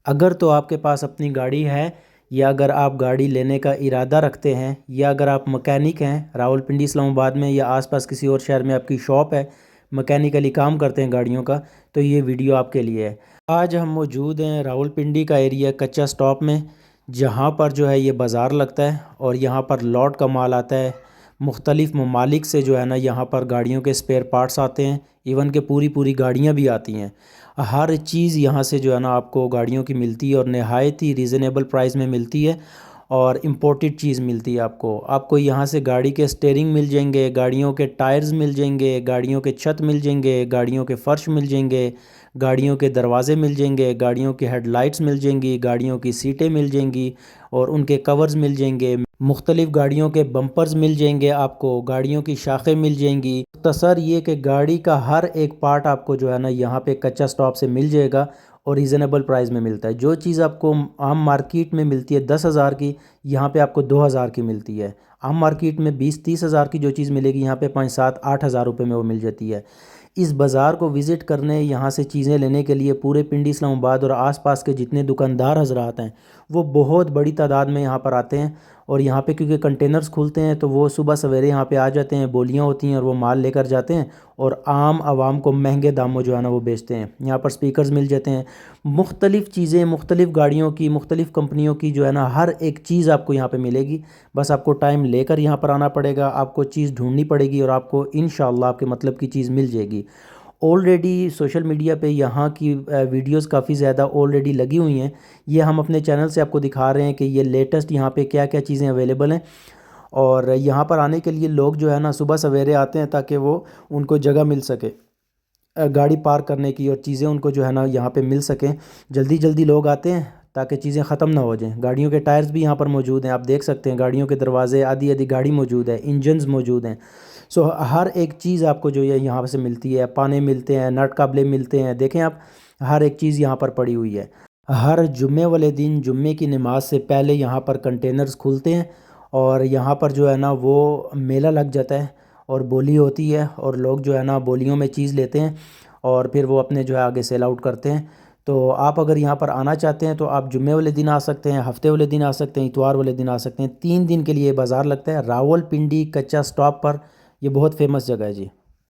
अगर तो आपके पास अपनी गाड़ी है, या अगर आप गाड़ी लेने का इरादा रखते हैं, या अगर आप मकैनिक हैं रावलपिंडी इस्लामाबाद में या आसपास किसी और शहर में आपकी शॉप है, मैकेनिकली काम करते हैं गाड़ियों का, तो ये वीडियो आपके लिए है। आज हम मौजूद हैं रावलपिंडी का एरिया कच्चा स्टॉप में, जहाँ पर जो है ये बाज़ार लगता है और यहाँ पर लॉट का माल आता है। मुख्तलिफ़ ममालिक से जो है ना यहाँ पर गाड़ियों के स्पेयर पार्ट्स आते हैं, इवन के पूरी पूरी गाड़ियाँ भी आती हैं। हर चीज़ यहाँ से जो है ना आपको गाड़ियों की मिलती है और नहायत ही रीज़नेबल प्राइस में मिलती है और इम्पोर्टेड चीज़ मिलती है। आपको यहाँ से गाड़ी के स्टीयरिंग मिल जाएंगे, गाड़ियों के टायर्स मिल जाएंगे, गाड़ियों के छत मिल जाएंगे, गाड़ियों के फ़र्श मिल जाएंगे, गाड़ियों के दरवाज़े मिल जाएंगे, गाड़ियों की हेडलाइट्स मिल जाएंगी, गाड़ियों की सीटें मिल जाएंगी और उनके कवर्स मिल जाएंगे। मुख्तलिफ़ गाड़ियों के बम्पर्स मिल जाएंगे, आपको गाड़ियों की शाखें मिल जाएंगी। मुख्तसर ये कि गाड़ी का हर एक पार्ट आपको जो है ना यहाँ पे कच्चा स्टॉप से मिल जाएगा और रीज़नेबल प्राइस में मिलता है। जो चीज़ आपको आम मार्केट में मिलती है 10,000 की, यहाँ पे आपको 2,000 की मिलती है। आम मार्केट में 20-30 हज़ार की जो चीज़ मिलेगी, यहाँ पे 5-7-8 हज़ार रुपये में वो मिल जाती है। इस बाज़ार को विज़िट करने, यहाँ से चीज़ें लेने के लिए पूरे पिंडी इस्लामाबाद और आसपास के जितने दुकानदार हजरात हैं वो बहुत बड़ी तादाद में यहाँ पर आते हैं। और यहाँ पे क्योंकि कंटेनर्स खुलते हैं तो वो सुबह सवेरे यहाँ पे आ जाते हैं, बोलियाँ होती हैं और वो माल लेकर जाते हैं और आम आवाम को महंगे दामों जो है ना वो बेचते हैं। यहाँ पर स्पीकर्स मिल जाते हैं, मुख्तलिफ़ चीज़ें, मुख्तलिफ़ गाड़ियों की, मुख्तलिफ़ कंपनियों की जो है ना हर एक चीज़ आपको यहाँ पे मिलेगी। बस आपको टाइम लेकर यहाँ पर आना पड़ेगा, आपको चीज़ ढूंढनी पड़ेगी और आपको इंशाअल्लाह आपके मतलब की चीज़ मिल जाएगी। ऑलरेडी सोशल मीडिया पे यहाँ की वीडियोस काफ़ी ज़्यादा ऑलरेडी लगी हुई हैं। ये हम अपने चैनल से आपको दिखा रहे हैं कि ये लेटेस्ट यहाँ पे क्या क्या चीज़ें अवेलेबल हैं। और यहाँ पर आने के लिए लोग जो है ना सुबह सवेरे आते हैं ताकि वो उनको जगह मिल सके गाड़ी पार्क करने की और चीज़ें उनको जो है ना यहाँ पे मिल सकें। जल्दी जल्दी लोग आते हैं ताकि चीज़ें ख़त्म ना हो जाएं। गाड़ियों के टायर्स भी यहाँ पर मौजूद हैं, आप देख सकते हैं। गाड़ियों के दरवाजे, आधी आधी गाड़ी मौजूद है, इंजन्स मौजूद हैं। सो हर एक चीज़ आपको जो है यहाँ से मिलती है। पाने मिलते हैं, नट काबले मिलते हैं, देखें आप, हर एक चीज़ यहाँ पर पड़ी हुई है। हर जुम्मे वाले दिन जुम्मे की नमाज से पहले यहाँ पर कंटेनर्स खुलते हैं और यहाँ पर जो है ना वो मेला लग जाता है और बोली होती है और लोग जो है ना बोलियों में चीज़ लेते हैं और फिर वो अपने जो है आगे सेल आउट करते हैं। तो आप अगर यहाँ पर आना चाहते हैं तो आप जुम्मे वाले दिन आ सकते हैं, हफ्ते वाले दिन आ सकते हैं, इतवार वाले दिन आ सकते हैं। 3 दिन के लिए बाज़ार लगता है रावलपिंडी कच्चा स्टॉप पर। ये बहुत फेमस जगह है जी।